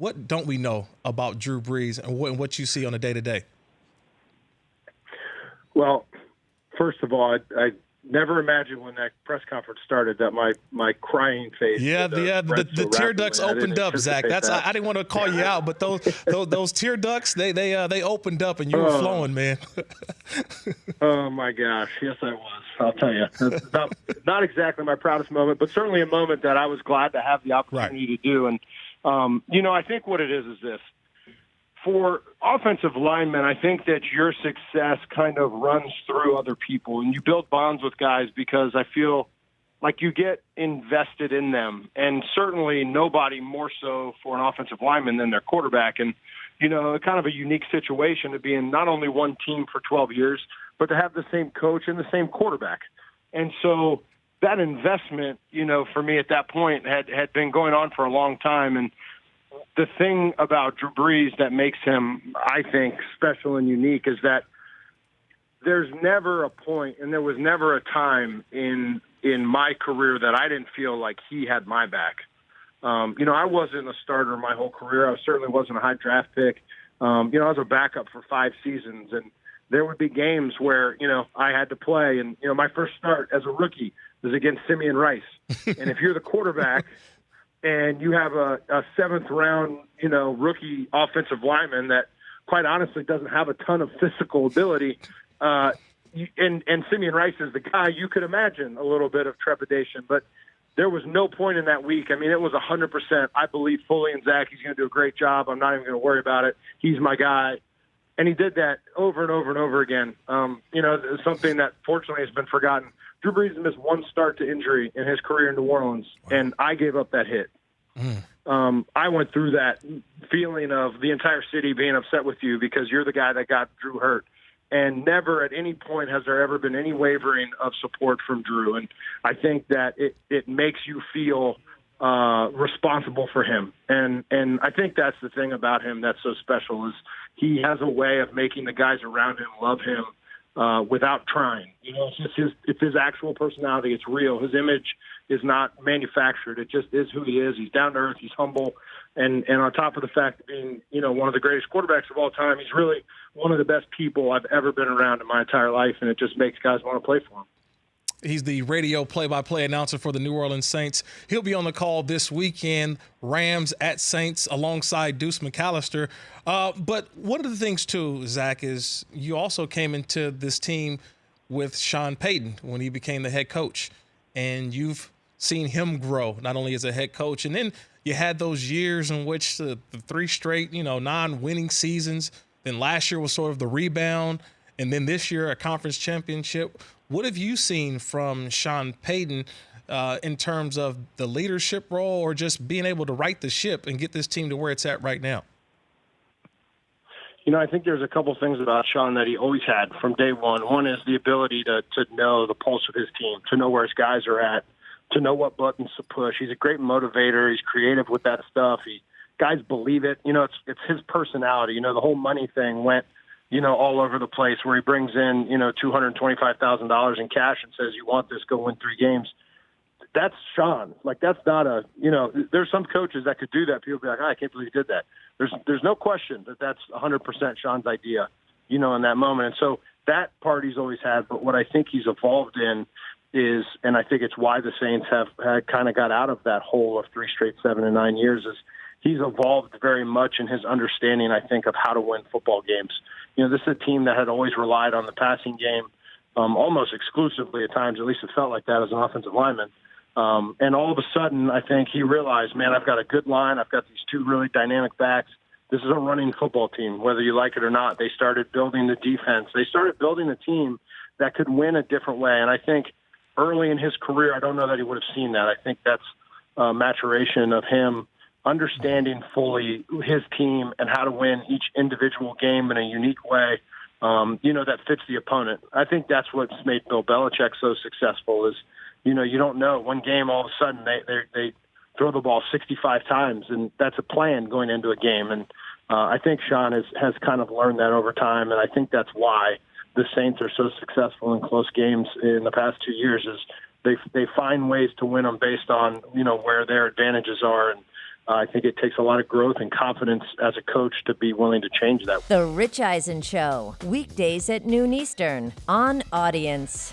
What don't we know about Drew Brees and what you see on a day-to-day? Well, first of all, I never imagined when that press conference started that my crying face. The tear ducts opened up, Zach. I didn't want to call you out, but those tear ducts they opened up and you were flowing, man. Oh my gosh, yes I was. I'll tell you, not exactly my proudest moment, but certainly a moment that I was glad to have the opportunity to do. And I think what it is this. For offensive linemen, I think that your success kind of runs through other people, and you build bonds with guys because I feel like you get invested in them, and certainly nobody more so for an offensive lineman than their quarterback. And, kind of a unique situation to be in not only one team for 12 years, but to have the same coach and the same quarterback. And so that investment, for me at that point had been going on for a long time. And the thing about Drew Brees that makes him, I think, special and unique is that there's never a point and there was never a time in my career that I didn't feel like he had my back. I wasn't a starter my whole career. I certainly wasn't a high draft pick. I was a backup for 5 seasons, and there would be games where, I had to play. And, my first start as a rookie was against Simeon Rice. And if you're the quarterback and you have a 7th round, rookie offensive lineman that quite honestly doesn't have a ton of physical ability, and Simeon Rice is the guy, you could imagine a little bit of trepidation. But there was no point in that week. I mean, it was 100%. I believe fully in Zach. He's going to do a great job. I'm not even going to worry about it. He's my guy. And he did that over and over and over again. Something that fortunately has been forgotten. Drew Brees missed 1 start to injury in his career in New Orleans, and I gave up that hit. I went through that feeling of the entire city being upset with you because you're the guy that got Drew hurt. And never at any point has there ever been any wavering of support from Drew. And I think that it makes you feel responsible for him. And I think that's the thing about him that's so special is he has a way of making the guys around him love him without trying. It's just his actual personality. It's real. His image is not manufactured. It just is who he is. He's down to earth. He's humble. And on top of the fact of being, one of the greatest quarterbacks of all time, he's really one of the best people I've ever been around in my entire life, and it just makes guys want to play for him. He's the radio play-by-play announcer for the New Orleans Saints. He'll be on the call this weekend, Rams at Saints, alongside Deuce McAllister. But one of the things, too, Zach, is you also came into this team with Sean Payton when he became the head coach. And you've seen him grow, not only as a head coach. And then you had those years in which the 3 straight, non-winning seasons. Then last year was sort of the rebound. And then this year, a conference championship. What have you seen from Sean Payton in terms of the leadership role or just being able to right the ship and get this team to where it's at right now? I think there's a couple things about Sean that he always had from day one. One is the ability to know the pulse of his team, to know where his guys are at, to know what buttons to push. He's a great motivator. He's creative with that stuff. Guys believe it. It's his personality. The whole money thing went, all over the place where he brings in, $225,000 in cash and says, you want this, go win 3 games. That's Sean. That's not there's some coaches that could do that. People be like, I can't believe he did that. There's no question that that's 100% Sean's idea, in that moment. And so that part he's always had. But what I think he's evolved in is, and I think it's why the Saints have kind of got out of that hole of 3 straight 7 and 9 years, is he's evolved very much in his understanding, I think, of how to win football games. This is a team that had always relied on the passing game almost exclusively at times. At least it felt like that as an offensive lineman. And all of a sudden, I think he realized, man, I've got a good line. I've got these 2 really dynamic backs. This is a running football team, whether you like it or not. They started building the defense. They started building a team that could win a different way. And I think early in his career, I don't know that he would have seen that. I think that's maturation of him understanding fully his team and how to win each individual game in a unique way, that fits the opponent. I think that's what's made Bill Belichick so successful is, you don't know. One game, all of a sudden, they throw the ball 65 times, and that's a plan going into a game. And I think Sean has kind of learned that over time, and I think that's why the Saints are so successful in close games in the past 2 years is they find ways to win them based on, where their advantages are. And I think it takes a lot of growth and confidence as a coach to be willing to change that. The Rich Eisen Show, weekdays at noon Eastern on Audience.